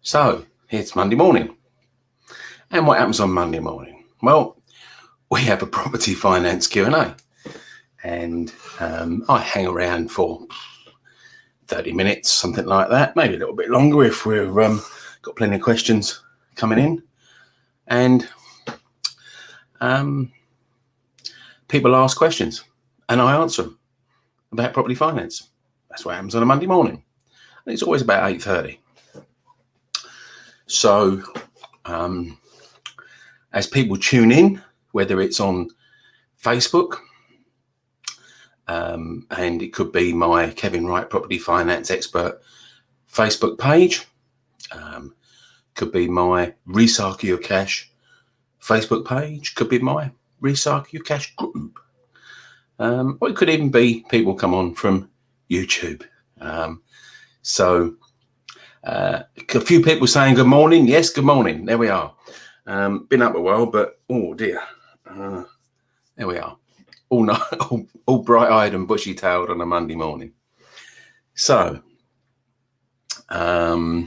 So it's Monday morning. And what happens on Monday morning? Well, we have a property finance Q&A. And I hang around for 30 minutes, something like that, maybe a little bit longer if we've got plenty of questions coming in. And people ask questions and I answer them about property finance. That's what happens on a Monday morning. And it's always about 8:30. So as people tune in, whether it's on Facebook, and it could be my Kevin Wright Property Finance Expert Facebook page, could be my Recycle Your Cash Facebook page, could be my Recycle Your Cash group, or it could even be people come on from YouTube. So a few people saying good morning. Yes, good morning. There we are. Been up a while, but oh dear. There we are. All bright-eyed and bushy-tailed on a Monday morning. So, yeah,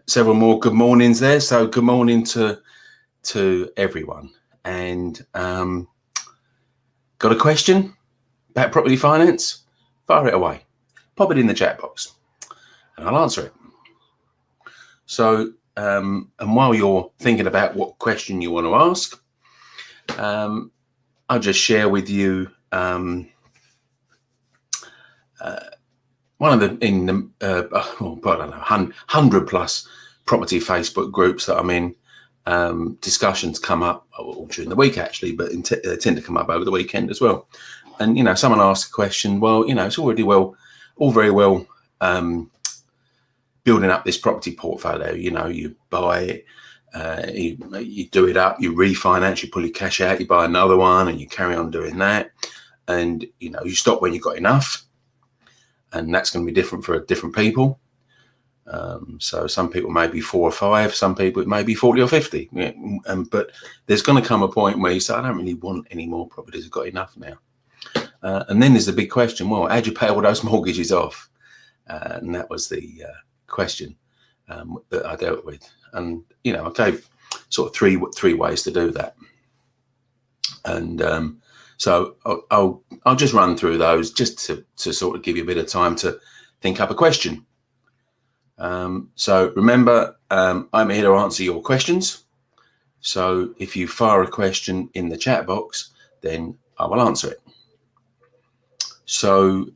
several more good mornings there. So good morning to everyone. And got a question about property finance? Fire it away. Pop it in the chat box and I'll answer it. So, and while you're thinking about what question you want to ask, I'll just share with you one of the I don't know, 100 plus property Facebook groups that I'm in. Discussions come up all during the week actually, but they tend to come up over the weekend as well. And someone asks a question. Well, it's already all very well building up this property portfolio. You buy it. You do it up, you refinance, you pull your cash out, you buy another one, and you carry on doing that. And you stop when you've got enough, and that's going to be different for different people. So some people may be 4 or 5, some people it may be 40 or 50. But there's going to come a point where you say, I don't really want any more properties. I've got enough now. And then there's the big question: well, how do you pay all those mortgages off? And that was the question that I dealt with. And I gave sort of three ways to do that. And so I'll just run through those just to sort of give you a bit of time to think up a question. So remember, I'm here to answer your questions. So if you fire a question in the chat box, then I will answer it. So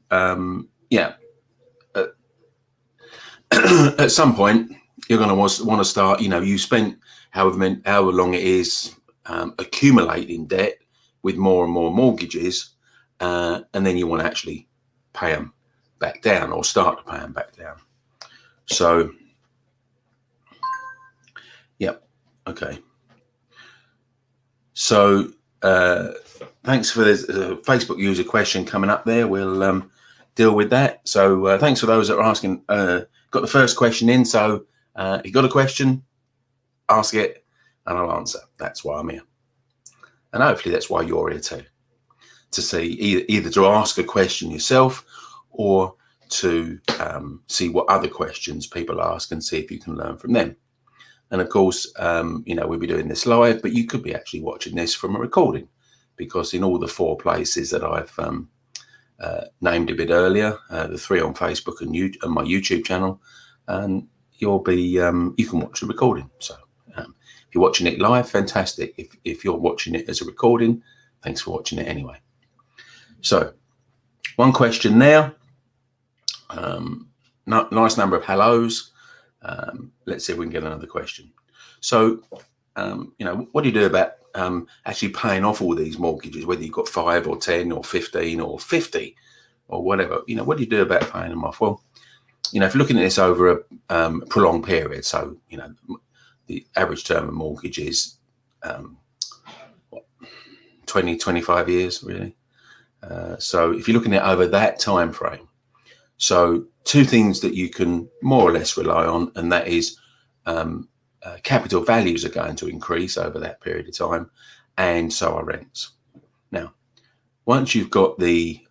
yeah, at some point you're going to want to start. You spent however long it is accumulating debt with more and more mortgages, and then you want to actually pay them back down or start to pay them back down. So, yep, okay. So, thanks for this Facebook user question coming up there. We'll deal with that. So, thanks for those that are asking. Got the first question in. So, if you got a question, ask it and I'll answer. That's why I'm here. And hopefully that's why you're here too. To see either to ask a question yourself or to see what other questions people ask and see if you can learn from them. And of course, we'll be doing this live, but you could be actually watching this from a recording, because in all the 4 places that I've named a bit earlier, the 3 on Facebook and my YouTube channel, and you can watch the recording. So if you're watching it live, fantastic. If you're watching it as a recording, thanks for watching it anyway. So one question there. Nice number of hellos. Let's see if we can get another question. So, what do you do about actually paying off all these mortgages, whether you've got 5 or 10 or 15 or 50 or whatever? What do you do about paying them off? Well, if you're looking at this over a prolonged period, so, the average term of mortgage is 20, 25 years, really. So if you're looking at over that time frame, so 2 things that you can more or less rely on, and that is capital values are going to increase over that period of time, and so are rents. Now, once you've got the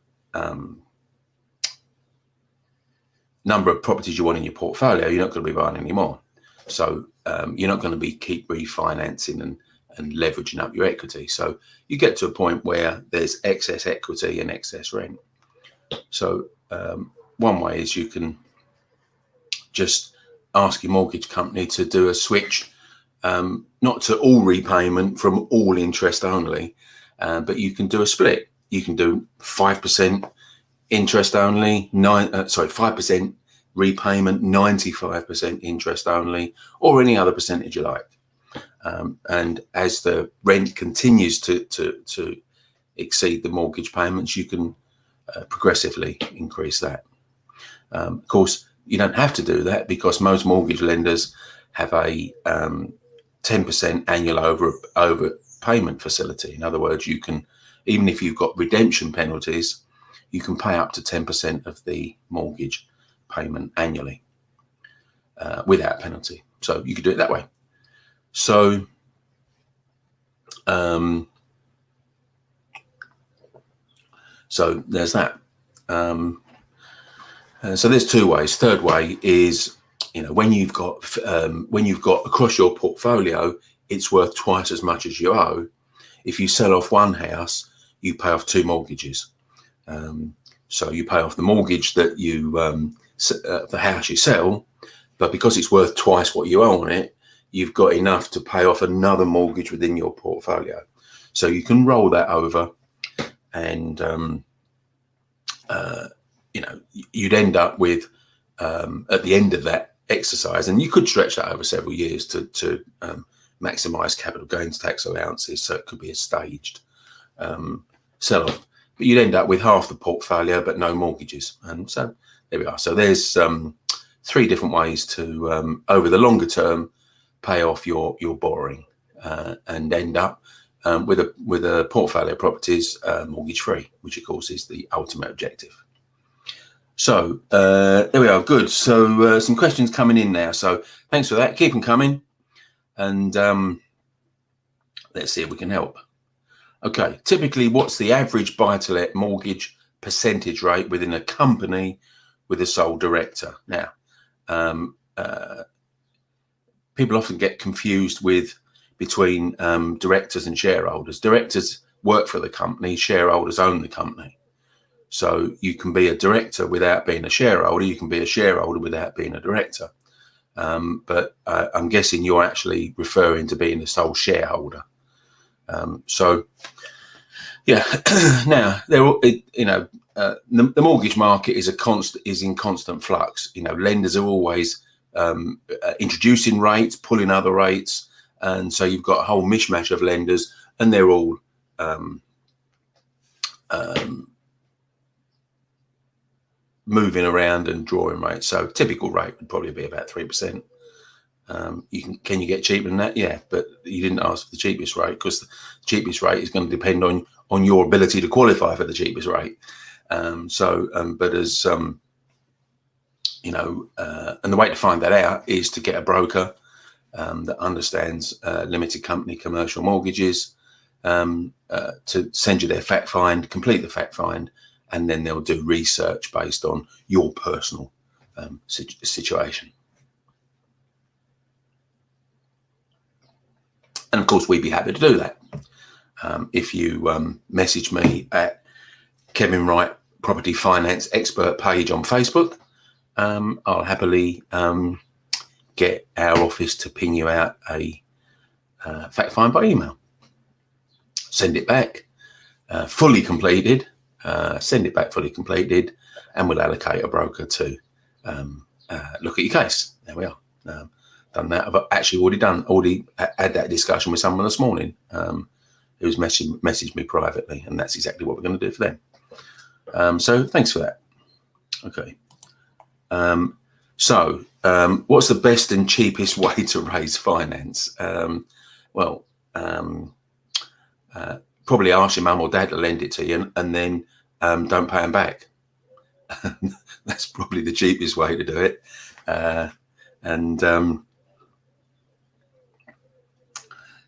number of properties you want in your portfolio, you're not going to be buying any more. So you're not going to keep refinancing and leveraging up your equity. So you get to a point where there's excess equity and excess rent. So one way is you can just ask your mortgage company to do a switch, not to all repayment from all interest only, but you can do a split. You can do 5% interest only, 5% repayment, 95% interest only, or any other percentage you like. And as the rent continues to exceed the mortgage payments, you can progressively increase that. Of course, you don't have to do that because most mortgage lenders have a 10% annual overpayment facility. In other words, you can, even if you've got redemption penalties, you can pay up to 10% of the mortgage payment annually without penalty. So you could do it that way. So so there's that. So there's two ways. Third way is, when you've got across your portfolio, it's worth twice as much as you owe. If you sell off one house, you pay off two mortgages. So you pay off the mortgage that you the house you sell, but because it's worth twice what you owe on it, you've got enough to pay off another mortgage within your portfolio. So you can roll that over, and you'd end up with at the end of that exercise, and you could stretch that over several years to maximize capital gains tax allowances. So it could be a staged sell-off, but you'd end up with half the portfolio but no mortgages. And so there we are. So there's three different ways to over the longer term pay off your borrowing and end up with a portfolio of properties mortgage free, which of course is the ultimate objective. So there we are. Good. So some questions coming in now. So thanks for that. Keep them coming, and let's see if we can help. Okay. Typically, what's the average buy-to-let mortgage percentage rate within a company with a sole director? Now, people often get confused between directors and shareholders. Directors work for the company. Shareholders own the company. So you can be a director without being a shareholder. You can be a shareholder without being a director. But I'm guessing you're actually referring to being a sole shareholder. So, yeah. Now, the mortgage market is in constant flux. Lenders are always introducing rates, pulling other rates, and so you've got a whole mishmash of lenders, and they're all moving around and drawing rates. So typical rate would probably be about 3%. Can you get cheaper than that? Yeah, but you didn't ask for the cheapest rate, because the cheapest rate is going to depend on your ability to qualify for the cheapest rate. But as and the way to find that out is to get a broker that understands limited company commercial mortgages, to send you their fact find, complete the fact find, and then they'll do research based on your personal situation. And of course, we'd be happy to do that. If you message me at Kevin Wright Property Finance Expert page on Facebook, I'll happily get our office to ping you out a fact find by email. Send it back fully completed. Send it back fully completed, and we'll allocate a broker to look at your case. There we are. Done that. I've actually already had that discussion with someone this morning who's messaged me privately, and that's exactly what we're going to do for them. So thanks for that. Okay. So what's the best and cheapest way to raise finance? Probably ask your mum or dad to lend it to you, and then don't pay them back. That's probably the cheapest way to do it.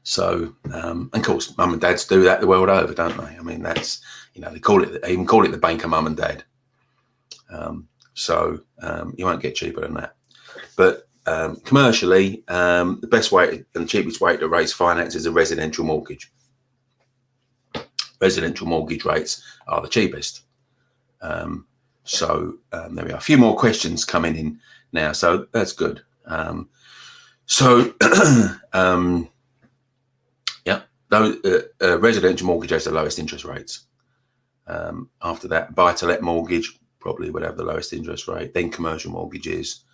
So of course, mum and dads do that the world over, don't they? I mean, that's, they even call it the banker mum and dad. So you won't get cheaper than that. But commercially, the best way and the cheapest way to raise finance is a residential mortgage. Residential mortgage rates are the cheapest. So there we are. A few more questions coming in now, so that's good. Yeah, residential mortgage has the lowest interest rates. After that, buy-to-let mortgage probably would have the lowest interest rate. Then commercial mortgages,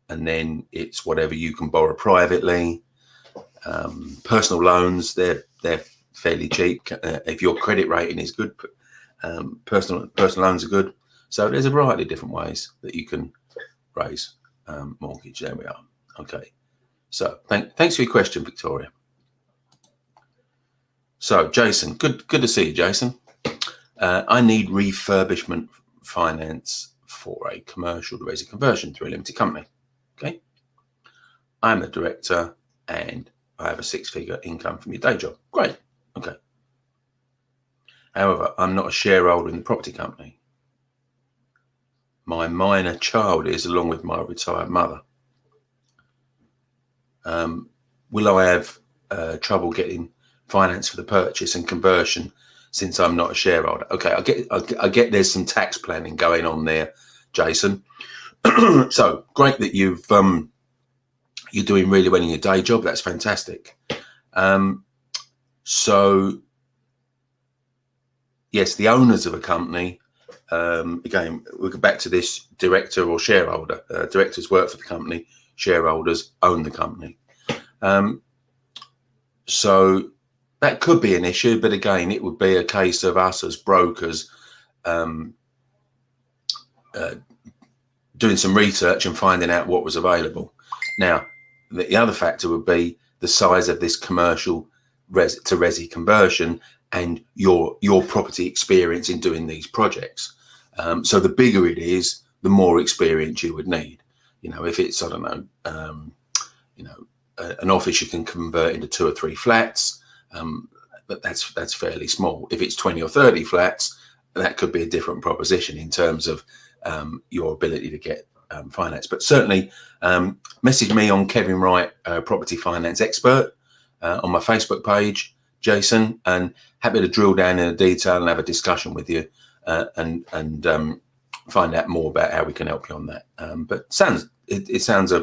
and then it's whatever you can borrow privately. Personal loans, they're fairly cheap if your credit rating is good. Personal loans are good. So there's a variety of different ways that you can raise mortgage. There we are. Okay. So thanks for your question, Victoria. So Jason, good to see you, Jason. I need refurbishment finance for a commercial to resi conversion through a limited company. Okay. I'm a director and I have a 6-figure income from your day job. Great. Okay. However, I'm not a shareholder in the property company. My minor child is, along with my retired mother. Will I have trouble getting finance for the purchase and conversion since I'm not a shareholder? Okay, I get there's some tax planning going on there, Jason. So great that you're doing really well in your day job. That's fantastic. So yes, the owners of a company, again, we'll go back to this director or shareholder. Directors work for the company, shareholders own the company. So that could be an issue, but again, it would be a case of us as brokers doing some research and finding out what was available. Now, the other factor would be the size of this commercial to resi conversion and your property experience in doing these projects. So the bigger it is, the more experience you would need. You know, if it's, I don't know, an office you can convert into 2 or 3 flats, but that's fairly small. If it's 20 or 30 flats, that could be a different proposition in terms of your ability to get finance. But certainly message me on Kevin Wright, Property Finance Expert, on my Facebook page, Jason, and happy to drill down in the detail and have a discussion with you and find out more about how we can help you on that. But it sounds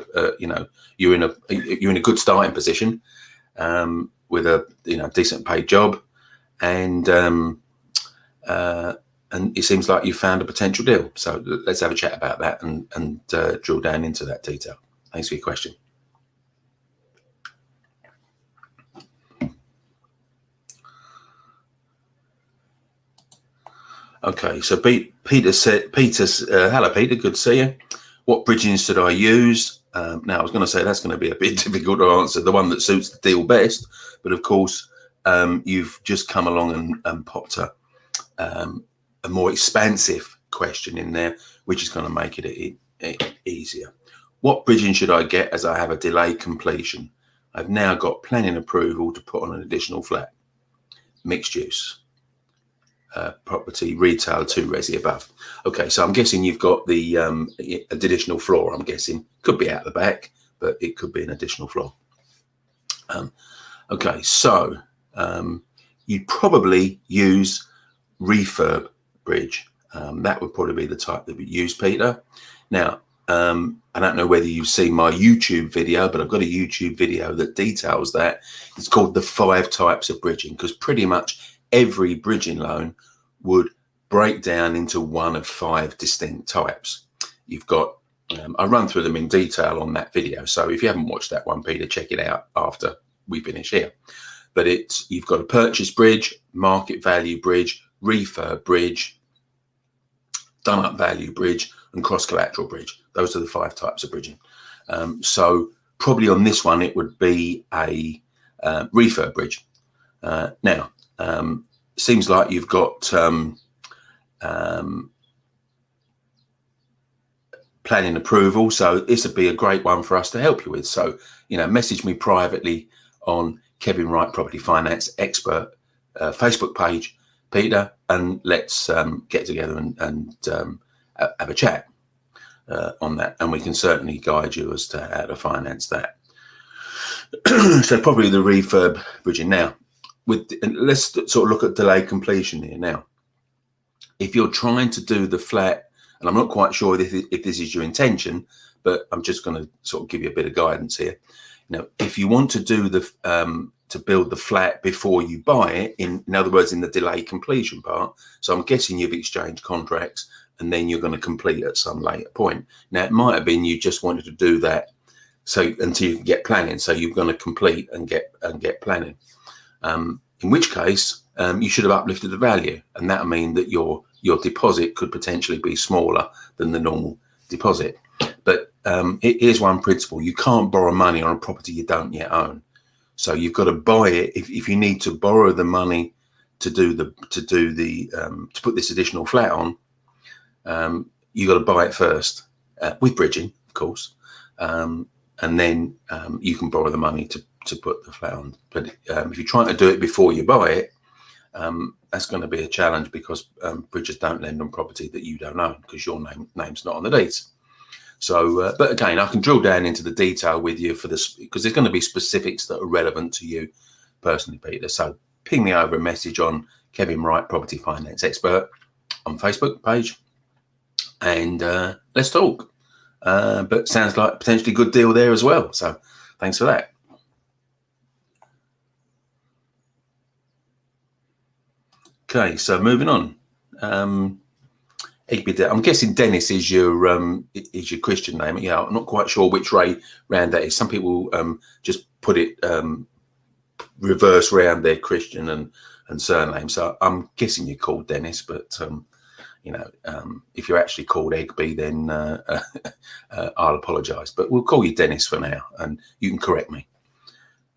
you're in a good starting position with a decent paid job, and it seems like you found a potential deal. So let's have a chat about that and drill down into that detail. Thanks for your question. Okay, so Peter said, hello Peter, good to see you. What bridging should I use? Now I was going to say that's going to be a bit difficult to answer, the one that suits the deal best. But of course, you've just come along and popped a more expansive question in there, which is going to make it easier. What bridging should I get as I have a delayed completion? I've now got planning approval to put on an additional flat. Mixed use. Property, retail, 2 resi above. Okay, so I'm guessing you've got the additional floor. I'm guessing could be out the back, but it could be an additional floor. Okay, so you'd probably use refurb bridge. That would probably be the type that we use, Peter. Now, I don't know whether you've seen my YouTube video, but I've got a YouTube video that details that. It's called the 5 types of bridging, because pretty much every bridging loan would break down into one of 5 distinct types. You've got, I run through them in detail on that video. So if you haven't watched that one, Peter, check it out after we finish here. But you've got a purchase bridge, market value bridge, refurb bridge, done up value bridge, and cross collateral bridge. Those are the 5 types of bridging. So probably on this one, it would be a refurb bridge. Now, seems like you've got planning approval, so this would be a great one for us to help you with. So, message me privately on Kevin Wright Property Finance Expert Facebook page, Peter, and let's get together and have a chat. on that, and we can certainly guide you as to how to finance that. So probably the refurb bridging. Now, let's sort of look at delayed completion here. Now, if you're trying to do the flat, and I'm not quite sure if this is your intention, but I'm just going to sort of give you a bit of guidance here. Now, if you want to do the to build the flat before you buy it, in other words, in the delayed completion part, so I'm guessing you've exchanged contracts and then you're going to complete at some later point. Now, it might have been you just wanted to do that so until you can get planning, so you're going to complete and get planning. In which case, you should have uplifted the value, and that mean that your deposit could potentially be smaller than the normal deposit. But here's one principle: you can't borrow money on a property you don't yet own. So you've got to buy it. If you need to borrow the money to put this additional flat on, you've got to buy it first with bridging, of course, and then you can borrow the money to put the flat on. But if you're trying to do it before you buy it, that's going to be a challenge, because bridgers don't lend on property that you don't own, because your name's not on the deeds. So, but again, I can drill down into the detail with you for this, because there's going to be specifics that are relevant to you personally, Peter. So ping me over a message on Kevin Wright, Property Finance Expert, on Facebook page, and let's talk. But sounds like a potentially good deal there as well. So thanks for that. Okay, so moving on. I'm guessing Dennis is your Christian name. Yeah, I'm not quite sure which way round that is. Some people just put it reverse round their Christian and surname. So I'm guessing you're called Dennis, but if you're actually called Egby, then I'll apologise. But we'll call you Dennis for now, and you can correct me.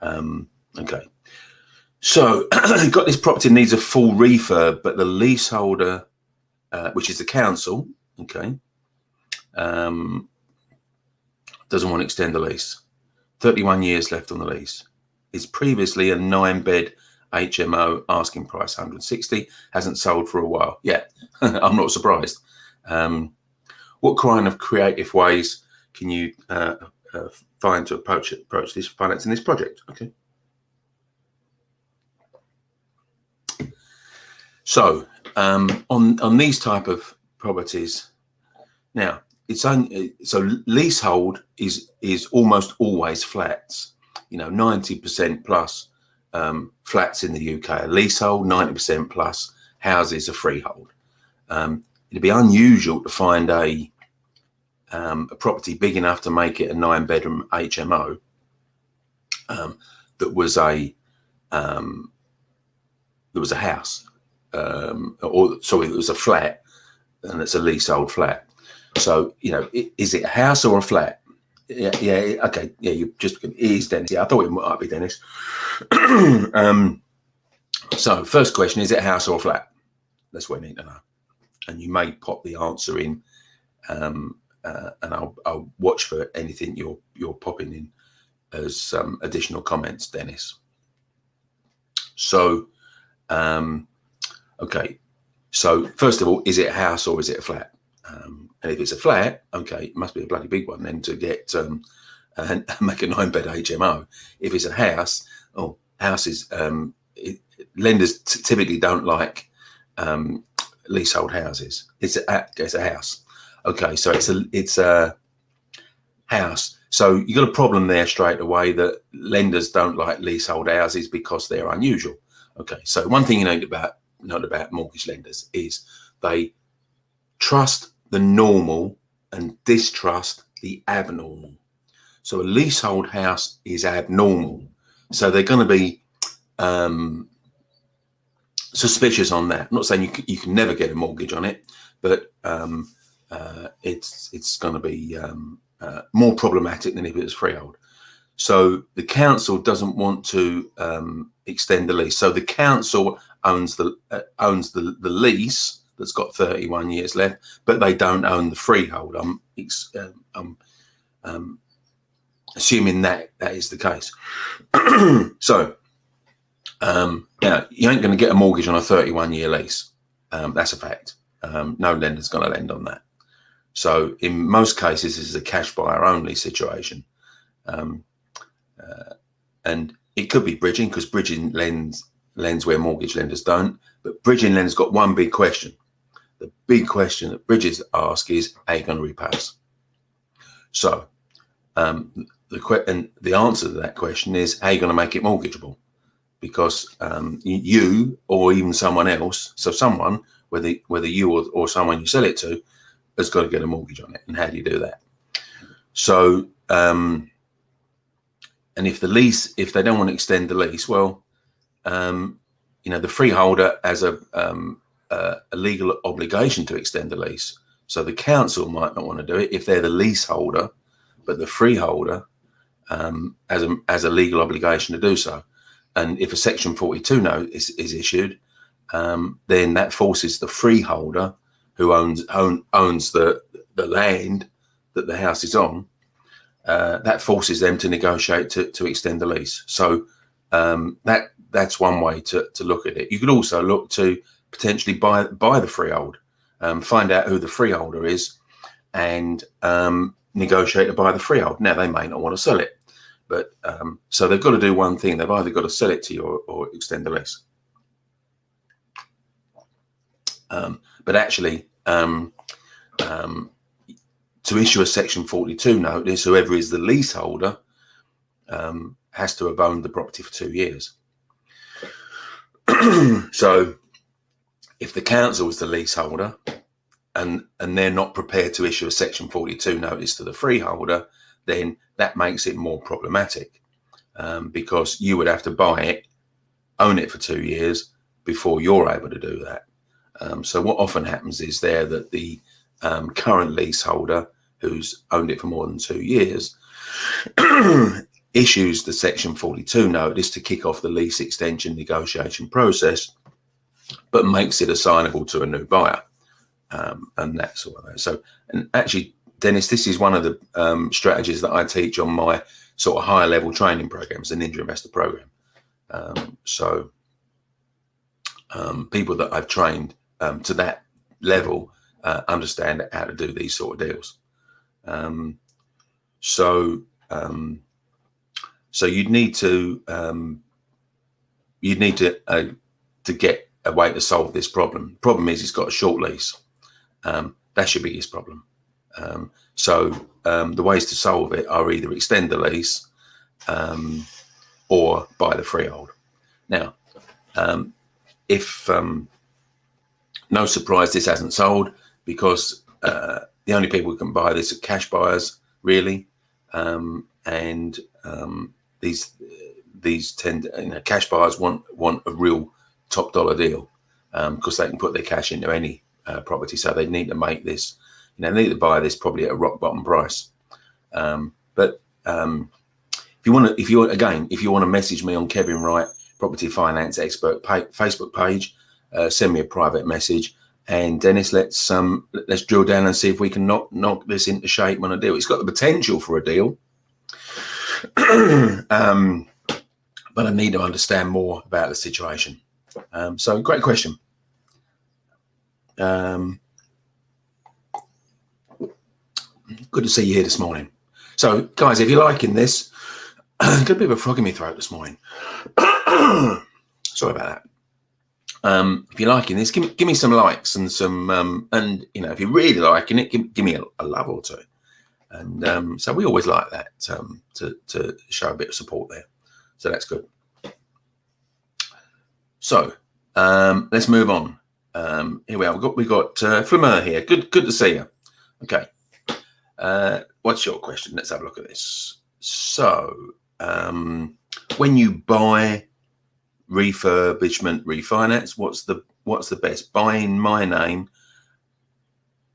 Okay. So got this property needs a full refurb, but the leaseholder, which is the council, okay, doesn't want to extend the lease. 31 years left on the lease. It's previously a 9-bed HMO, asking price 160, hasn't sold for a while. Yeah, I'm not surprised. What kind of creative ways can you find to approach this financing this project? Okay. So on these type of properties, now it's only so leasehold is almost always flats. 90% plus flats in the UK are leasehold, 90% plus houses are freehold. It'd be unusual to find a property big enough to make it a 9-bedroom HMO that was a house. It was a flat, and it's a leasehold flat. So, is it a house or a flat? Yeah, okay, yeah, it is Dennis. Yeah, I thought it might be Dennis. So, first question, is it a house or a flat? That's what I need to know. And you may pop the answer in, and I'll watch for anything you're popping in as additional comments, Dennis. So, okay, so first of all, is it a house or is it a flat? And if it's a flat, okay, it must be a bloody big one then to get and make a 9-bed HMO. If it's a house, houses, lenders typically don't like leasehold houses. It's a house. Okay, so it's a house. So you got a problem there straight away, that lenders don't like leasehold houses because they're unusual. Okay, so one thing you know about mortgage lenders is they trust the normal and distrust the abnormal. So a leasehold house is abnormal, so they're going to be suspicious on that. I'm not saying you can never get a mortgage on it, but it's going to be more problematic than if it was freehold. So the council doesn't want to extend the lease. So the council owns the lease that's got 31 years left, but they don't own the freehold. I'm assuming that is the case. So now you ain't going to get a mortgage on a 31-year lease. That's a fact. No lender's going to lend on that. So in most cases, this is a cash buyer only situation. And it could be bridging, because bridging lends where mortgage lenders don't. But bridging lenders got one big question. The big question that bridges ask is, are you going to repay us? So the answer to that question is, how are you going to make it mortgageable? Because you or even someone else, so someone, whether you or someone you sell it to, has got to get a mortgage on it. And how do you do that? So, and if they don't want to extend the lease, well, the freeholder has a legal obligation to extend the lease. So the council might not want to do it if they're the leaseholder, but the freeholder has a legal obligation to do so. And if a Section 42 note is issued, then that forces the freeholder, who owns the land that the house is on, that forces them to negotiate to extend the lease. So that's one way to look at it. You could also look to potentially buy the freehold, find out who the freeholder is, and negotiate to buy the freehold. Now, they may not want to sell it, but so they've got to do one thing. They've either got to sell it to you or extend the lease. But actually, to issue a Section 42 notice, whoever is the leaseholder has to have owned the property for 2 years. So if the council is the leaseholder and they're not prepared to issue a Section 42 notice to the freeholder, then that makes it more problematic, because you would have to buy it, own it for 2 years before you're able to do that. So what often happens is that the current leaseholder, who's owned it for more than 2 years, issues the Section 42 notice to kick off the lease extension negotiation process, but makes it assignable to a new buyer, and that sort of thing. So, and actually, Dennis, this is one of the strategies that I teach on my sort of higher level training programs, the Ninja Investor program. People that I've trained to that level understand how to do these sort of deals. So you'd need to get a way to solve this problem. Problem is, it's got a short lease. That's your biggest problem. So the ways to solve it are either extend the lease or buy the freehold. Now, if no surprise, this hasn't sold, because the only people who can buy this are cash buyers, really, and these tend, cash buyers want a real top dollar deal, because they can put their cash into any property. So they need to make this, they need to buy this probably at a rock bottom price. But if you want to message me on Kevin Wright, Property Finance Expert Facebook page, send me a private message. And Dennis, let's drill down and see if we can knock this into shape on a deal. It's got the potential for a deal, but I need to understand more about the situation. So great question. Good to see you here this morning. So guys, if you're liking this, got a bit of a frog in my throat this morning. Sorry about that. If you're liking this, give me some likes and some, and if you're really liking it, give me a love or two. And so we always like that, to show a bit of support there. So that's good. So let's move on. Here we are. We got Flamer here. Good to see you. Okay. What's your question? Let's have a look at this. So when you buy refurbishment, refinance, what's the best? Buy in my name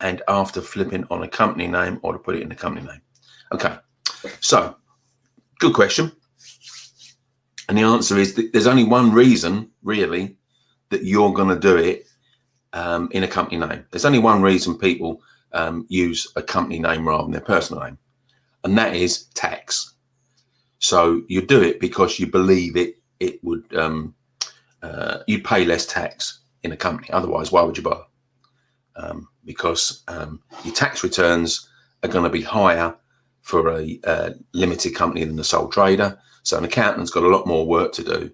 and after flipping on a company name, or to put it in a company name? Okay, so good question. And the answer is that there's only one reason really that you're going to do it in a company name. There's only one reason people use a company name rather than their personal name, and that is tax. So you do it because you believe it would you'd pay less tax in a company. Otherwise, why would you buy? because your tax returns are going to be higher for a limited company than the sole trader. So an accountant's got a lot more work to do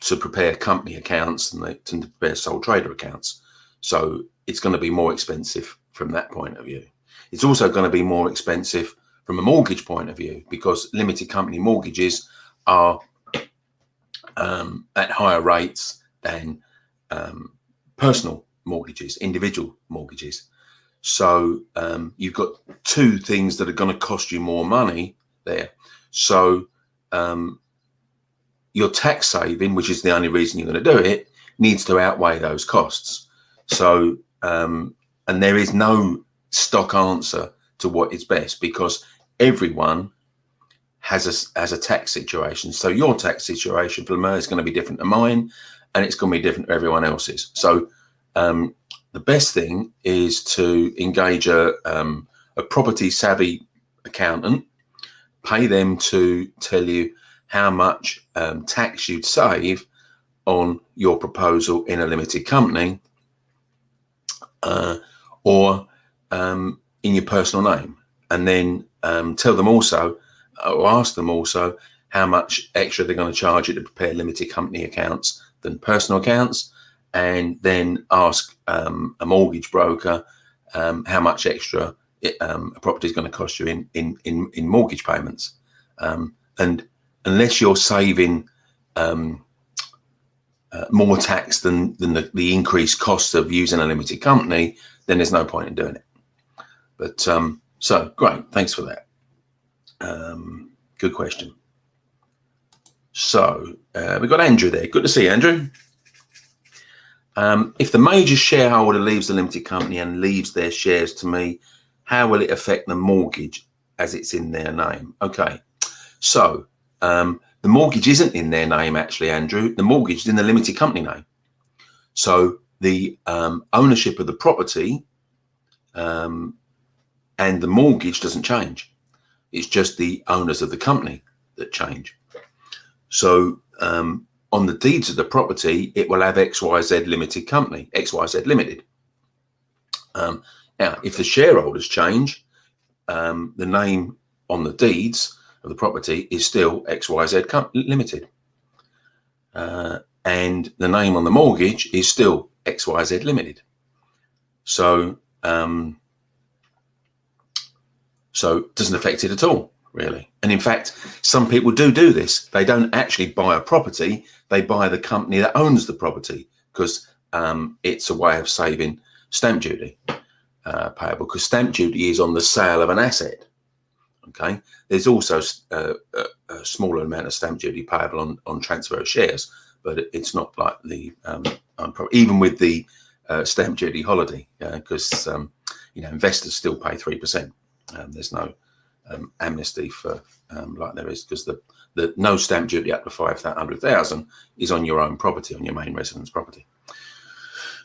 to prepare company accounts than to prepare sole trader accounts. So it's going to be more expensive from that point of view. It's also going to be more expensive from a mortgage point of view, because limited company mortgages are at higher rates than personal mortgages, individual mortgages. So you've got two things that are going to cost you more money there. So your tax saving, which is the only reason you're going to do it, needs to outweigh those costs. So, and there is no stock answer to what is best, because everyone has a tax situation. So your tax situation, Flamer, is going to be different to mine, and it's going to be different to everyone else's. So the best thing is to engage a property savvy accountant, pay them to tell you how much tax you'd save on your proposal in a limited company, or in your personal name, and then tell them also, or ask them also, how much extra they're going to charge you to prepare limited company accounts than personal accounts, and then ask a mortgage broker how much extra a property is going to cost you in mortgage payments. And unless you're saving more tax than the increased costs of using a limited company, then there's no point in doing it. But so great, thanks for that. Good question. So we've got Andrew there. Good to see you, Andrew. If the major shareholder leaves the limited company and leaves their shares to me, how will it affect the mortgage as it's in their name? Okay, so the mortgage isn't in their name, actually, Andrew. The mortgage is in the limited company name. So the ownership of the property and the mortgage doesn't change. It's just the owners of the company that change. So on the deeds of the property, it will have XYZ Limited Company, XYZ Limited. Now, if the shareholders change, the name on the deeds of the property is still XYZ Limited. And the name on the mortgage is still XYZ Limited. So it doesn't affect it at all, really. And in fact, some people do this. They don't actually buy a property. They buy the company that owns the property, because it's a way of saving stamp duty payable, because stamp duty is on the sale of an asset. Okay. There's also a smaller amount of stamp duty payable on transfer of shares, but it's not like the even with the stamp duty holiday, because investors still pay 3%. There's no amnesty for like there is, because the no stamp duty up to 500,000 is on your own property, on your main residence property.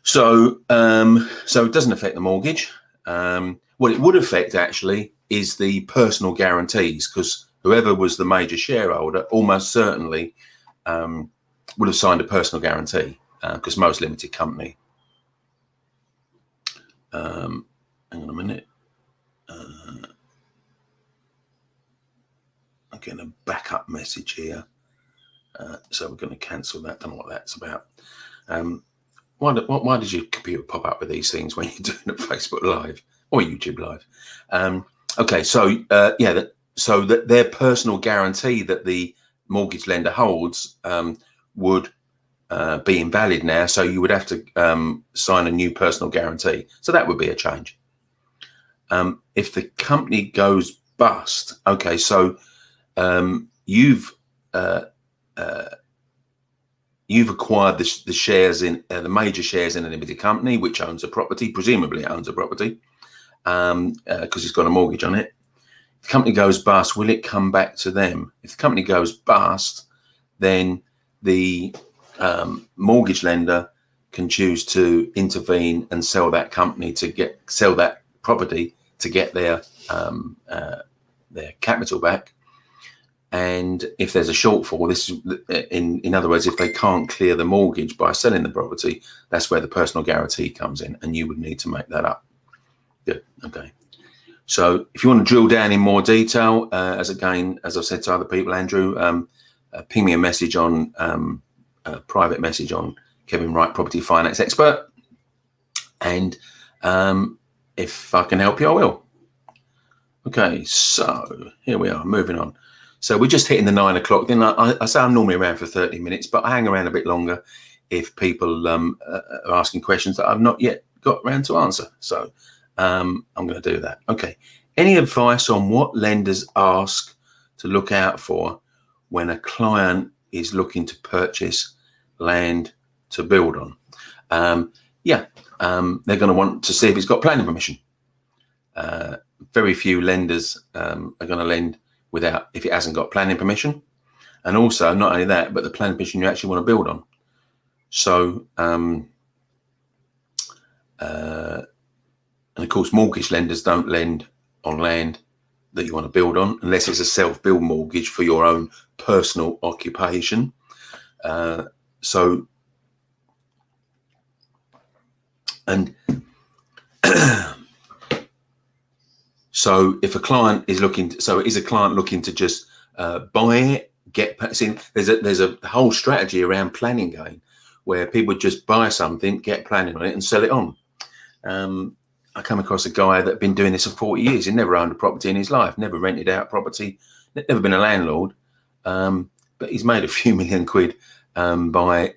So it doesn't affect the mortgage. What it would affect actually is the personal guarantees, because whoever was the major shareholder almost certainly would have signed a personal guarantee, because most limited company. Hang on a minute. I'm getting a backup message here, so we're going to cancel that. Don't know what that's about. Why did your computer pop up with these things when you're doing a Facebook Live or YouTube Live? Okay, so so that their personal guarantee that the mortgage lender holds would be invalid now. So you would have to sign a new personal guarantee. So that would be a change. If the company goes bust, okay, so you've acquired the shares in the major shares in a limited company which owns a property, presumably owns a property, because it's got a mortgage on it. If the company goes bust, will it come back to them? If the company goes bust, then the mortgage lender can choose to intervene and sell that company sell that property to get their capital back. And if there's a shortfall, this is, in other words, if they can't clear the mortgage by selling the property, that's where the personal guarantee comes in, and you would need to make that up. Good. Okay. So if you want to drill down in more detail, as I've said to other people, Andrew, ping me a message on a private message on Kevin Wright, Property Finance Expert, and if I can help you, I will. Okay, so here we are, moving on. So we're just hitting the 9 o'clock. Then I say I'm normally around for 30 minutes, but I hang around a bit longer if people are asking questions that I've not yet got around to answer. So I'm going to do that. Okay. Any advice on what lenders ask to look out for when a client is looking to purchase land to build on? They're going to want to see if it's got planning permission. Very few lenders are going to lend without, if it hasn't got planning permission. And also, not only that, but the planning permission you actually want to build on. So, and of course, mortgage lenders don't lend on land that you want to build on unless it's a self-build mortgage for your own personal occupation. So if a client is looking to, is a client looking to just buy it, there's a whole strategy around planning going where people just buy something, get planning on it and sell it on. I come across a guy that had been doing this for 40 years. He never owned a property in his life, never rented out property, never been a landlord. But he's made a few million quid by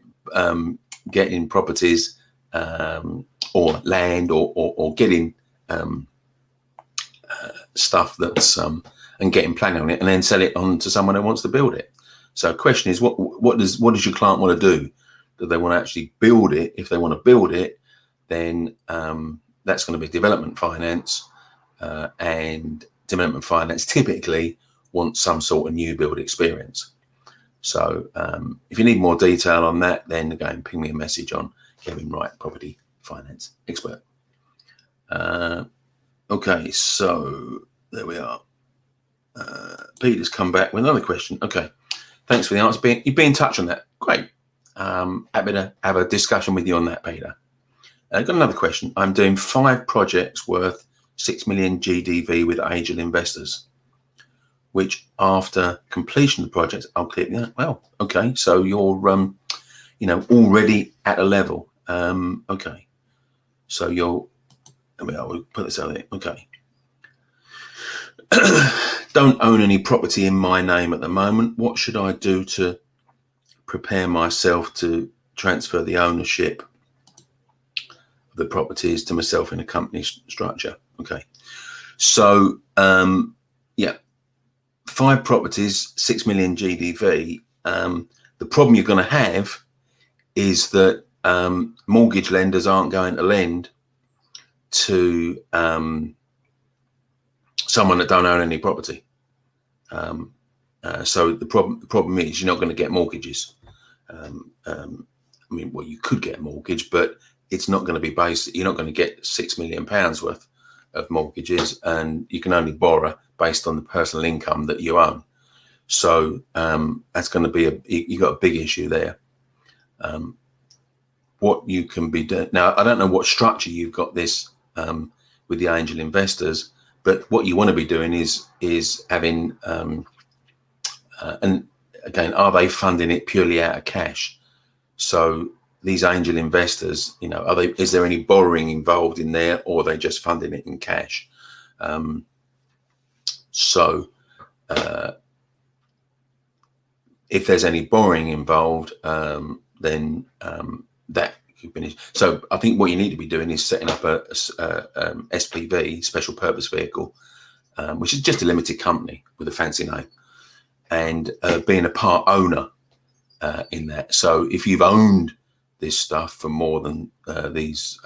getting properties or land or getting stuff that's and getting planning on it and then sell it on to someone who wants to build it. So the question is, what does your client want to do? Do they want to actually build it? If they want to build it, then that's going to be development finance, and development finance typically wants some sort of new build experience. So if you need more detail on that, then again, ping me a message on Kevin Wright, Property Finance Expert. Okay, so there we are. Peter's come back with another question. Okay, thanks for the answer. You've been in touch on that. Great. Happy to have a discussion with you on that, Peter. I've got another question. I'm doing 5 projects worth 6 million GDV with angel investors, which after completion of the projects, I'll click. Well, okay. So you're, already at a level. Okay. So you're, we'll put this out there. Okay. Don't own any property in my name at the moment. What should I do to prepare myself to transfer the ownership of the properties to myself in a company structure? Okay. So, 5 properties, 6 million GDV. The problem you're going to have is that mortgage lenders aren't going to lend to someone that don't own any property. So the problem is you're not going to get mortgages. You could get a mortgage, but it's not going to be based. You're not going to get £6 million worth of mortgages, and you can only borrow based on the personal income that you own. So that's going to be you got a big issue there. What you can be doing now, I don't know what structure you've got this with the angel investors, but what you want to be doing is having and again, are they funding it purely out of cash? So these angel investors, is there any borrowing involved in there, or are they just funding it in cash? If there's any borrowing involved, then that could be. So I think what you need to be doing is setting up a SPV, special purpose vehicle, which is just a limited company with a fancy name, and being a part owner in that. So if you've owned this stuff for more than these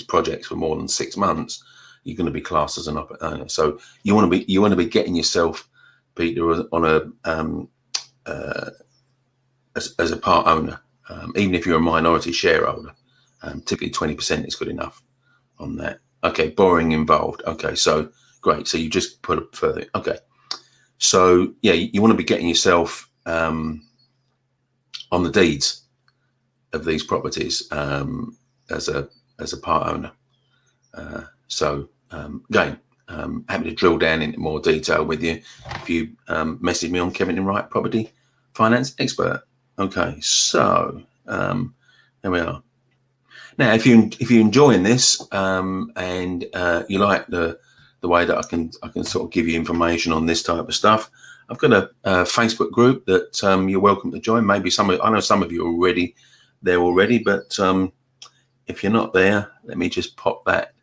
projects for more than 6 months, you're going to be classed as an owner. So you want to be getting yourself, Peter, on as a part owner, even if you're a minority shareholder. Typically 20% is good enough on that. Okay, borrowing involved. Okay, so great. So you just put it further. Okay, So yeah, you want to be getting yourself on the deeds of these properties as a part owner. So again, happy to drill down into more detail with you if you message me on Kevin Enright, Property Finance Expert. Okay, so there we are. Now, if you're enjoying this and you like the way that I can sort of give you information on this type of stuff, I've got a Facebook group that you're welcome to join. Maybe I know some of you are already there already, but if you're not there, let me just pop that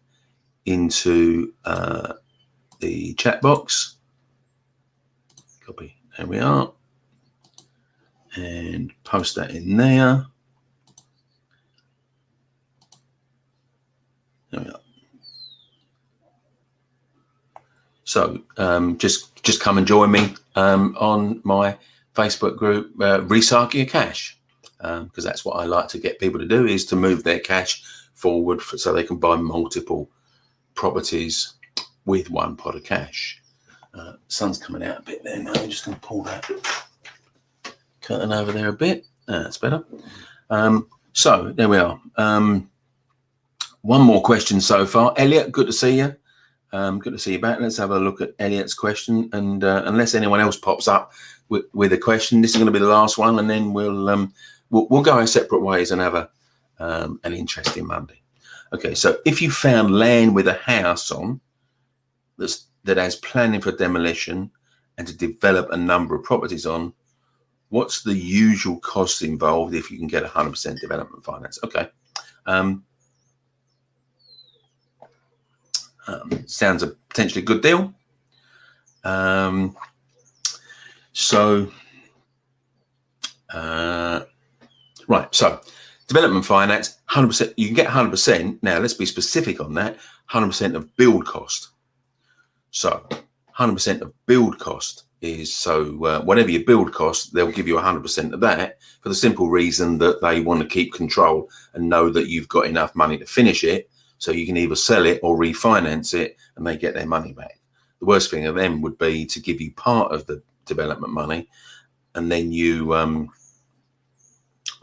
into the chat box. Copy. There we are, and post that in there. There we are. So just come and join me on my Facebook group, Recycle Your Cash, because that's what I like to get people to do, is to move their cash forward so they can buy multiple properties with one pot of cash. Sun's coming out a bit there now. I'm just going to pull that curtain over there a bit. That's better. So there we are. One more question so far. Elliot, good to see you. Good to see you back. Let's have a look at Elliot's question, and unless anyone else pops up with a question, this is going to be the last one, and then we'll go our separate ways and have an interesting Monday. Okay, so if you found land with a house on that has planning for demolition and to develop a number of properties on, what's the usual costs involved if you can get 100% development finance? Okay. Sounds a potentially good deal. Right, so development finance, 100%. You can get 100%. Now, let's be specific on that. 100% of build cost. So 100% of build cost is, whatever your build cost, they'll give you 100% of that, for the simple reason that they want to keep control and know that you've got enough money to finish it, so you can either sell it or refinance it and they get their money back. The worst thing of them would be to give you part of the development money and then you run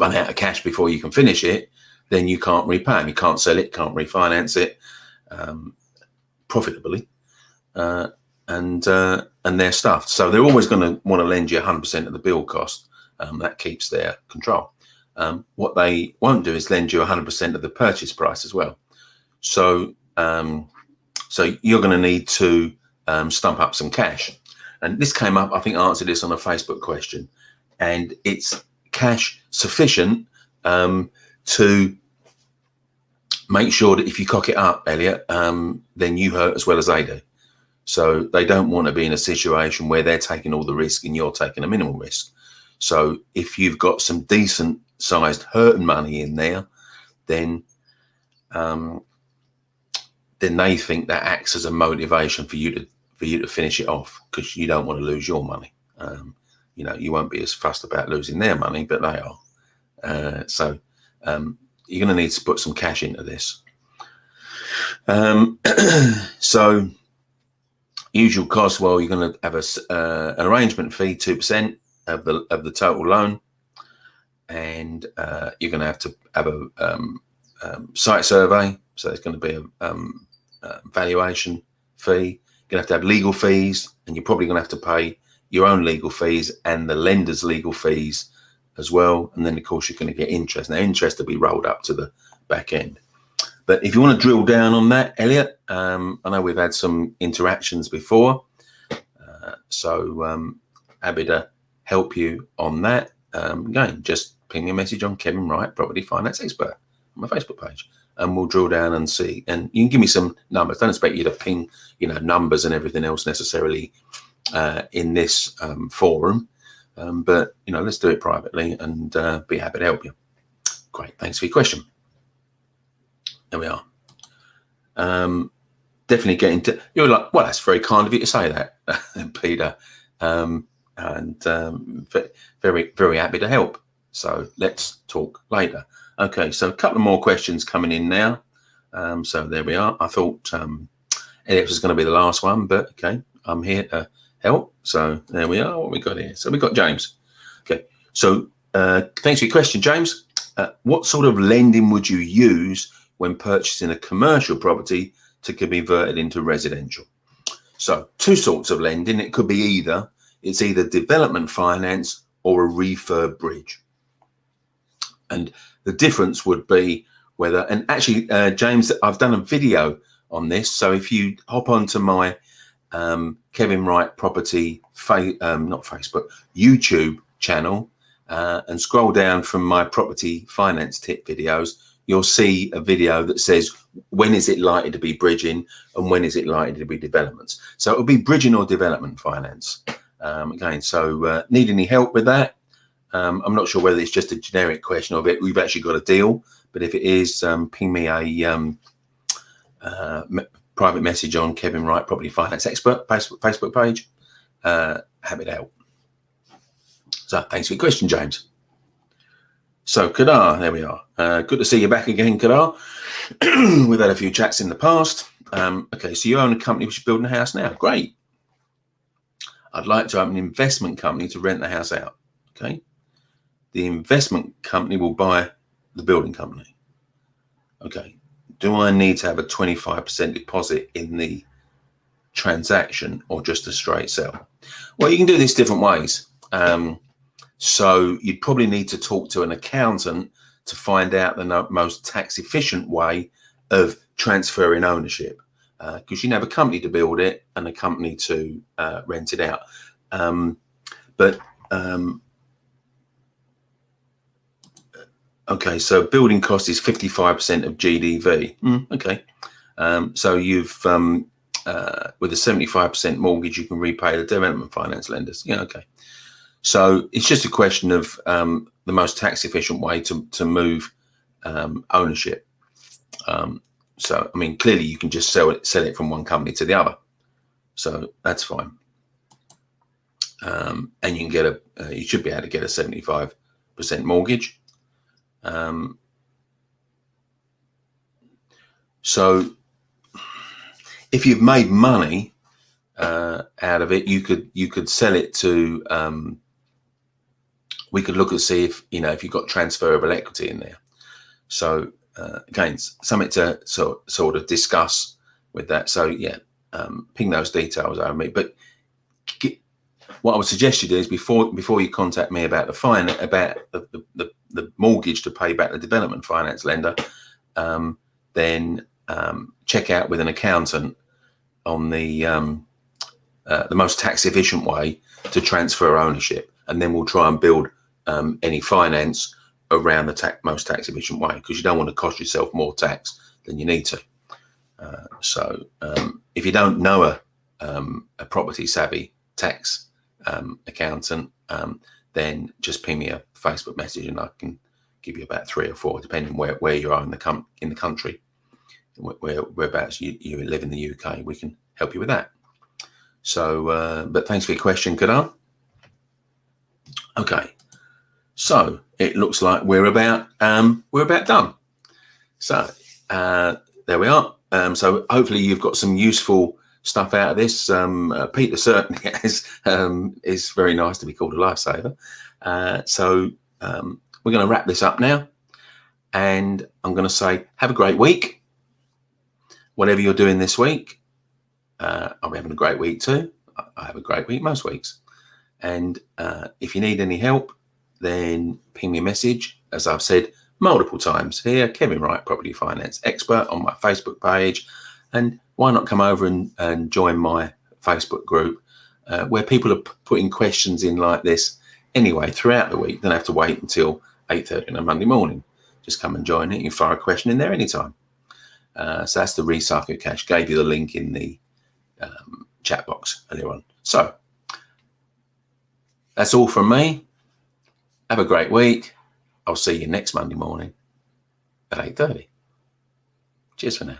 out of cash before you can finish it. Then you can't repay them. You can't sell it, can't refinance it profitably, and they're stuffed. So they're always going to want to lend you 100% of the build cost. That keeps their control. What they won't do is lend you 100% of the purchase price as well. So you're going to need to stump up some cash. And this came up, I think I answered this on a Facebook question, and it's cash sufficient to make sure that if you cock it up, Elliot, then you hurt as well as they do. So they don't want to be in a situation where they're taking all the risk and you're taking a minimal risk. So if you've got some decent sized hurting money in there, then they think that acts as a motivation for you to finish it off, because you don't want to lose your money. You won't be as fussed about losing their money, but they are. So you're going to need to put some cash into this. So usual cost, well, you're going to have an arrangement fee, 2% of the total loan, and you're going to have a site survey. So there's going to be a valuation fee. You're going to have legal fees, and you're probably going to have to pay your own legal fees and the lender's legal fees as well. And then, of course, you're going to get interest. Now, interest will be rolled up to the back end. But if you want to drill down on that, Elliot, I know we've had some interactions before. So happy to help you on that. Again, just ping me a message on Kevin Wright, Property Finance Expert, on my Facebook page, and we'll drill down and see. And you can give me some numbers. Don't expect you to ping, numbers and everything else necessarily in this forum. But, let's do it privately and be happy to help you. Great. Thanks for your question. There we are. Definitely getting to, you're like, well, that's very kind of you to say that, Peter. And very, very happy to help. So let's talk later. Okay, so a couple of more questions coming in now. So there we are. I thought Elliot was going to be the last one, but okay, I'm here to help. So there we are. What we got here? So we got James. Okay. So thanks for your question, James. What sort of lending would you use when purchasing a commercial property to be converted into residential? So two sorts of lending. It could be it's either development finance or a refurb bridge. And the difference would be whether, and actually, James, I've done a video on this. So if you hop onto my Kevin Wright Property, not Facebook, YouTube channel, and scroll down from my property finance tip videos, you'll see a video that says, when is it likely to be bridging and when is it likely to be developments? So it'll be bridging or development finance. Again, so need any help with that? I'm not sure whether it's just a generic question of it. We've actually got a deal, but if it is, ping me a private message on Kevin Wright Property Finance Expert Facebook page. Happy to help. So thanks for your question, James. So Kadar, there we are. Good to see you back again, Kadar. We've had a few chats in the past. Okay, so you own a company which is building a house now. Great. I'd like to open an investment company to rent the house out. Okay. The investment company will buy the building company. Okay. Do I need to have a 25% deposit in the transaction or just a straight sell? Well, you can do this different ways. So you'd probably need to talk to an accountant to find out the most tax efficient way of transferring ownership, because you can have a company to build it and a company to rent it out. Okay, so building cost is 55% of GDV. Okay, so you've with a 75% mortgage, you can repay the development finance lenders. Yeah, okay. So it's just a question of the most tax efficient way to move ownership. So I mean, clearly you can just sell it from one company to the other. So that's fine. And you can get you should be able to get a 75% mortgage. So if you've made money out of it, you could sell it to. We could look and see if you've got transferable equity in there. So again, something to sort of discuss with that. So yeah, ping those details over me. But what I would suggest you do is before you contact me about the mortgage to pay back the development finance lender, then check out with an accountant on the most tax efficient way to transfer ownership, and then we'll try and build any finance around the most tax efficient way, because you don't want to cost yourself more tax than you need to. So if you don't know a property savvy tax accountant, then just ping me a Facebook message and I can give you about 3 or 4, depending where you are in the country, whereabouts you live in the UK. We can help you with that. So, but thanks for your question, Kadar. Okay, so it looks like we're about done. So there we are. So hopefully you've got some useful stuff out of this. Peter certainly is very nice to be called a lifesaver. So we're going to wrap this up now, and I'm going to say have a great week. Whatever you're doing this week, I'm having a great week too. I have a great week most weeks. And if you need any help, then ping me a message. As I've said multiple times here, Kevin Wright Property Finance Expert on my Facebook page. And why not come over and join my Facebook group where people are putting questions in like this anyway throughout the week. Don't have to wait until 8:30 on a Monday morning. Just come and join it. You fire a question in there anytime. So that's the Recycle Cash. Gave you the link in the chat box earlier on. So that's all from me. Have a great week. I'll see you next Monday morning at 8:30. Cheers for now.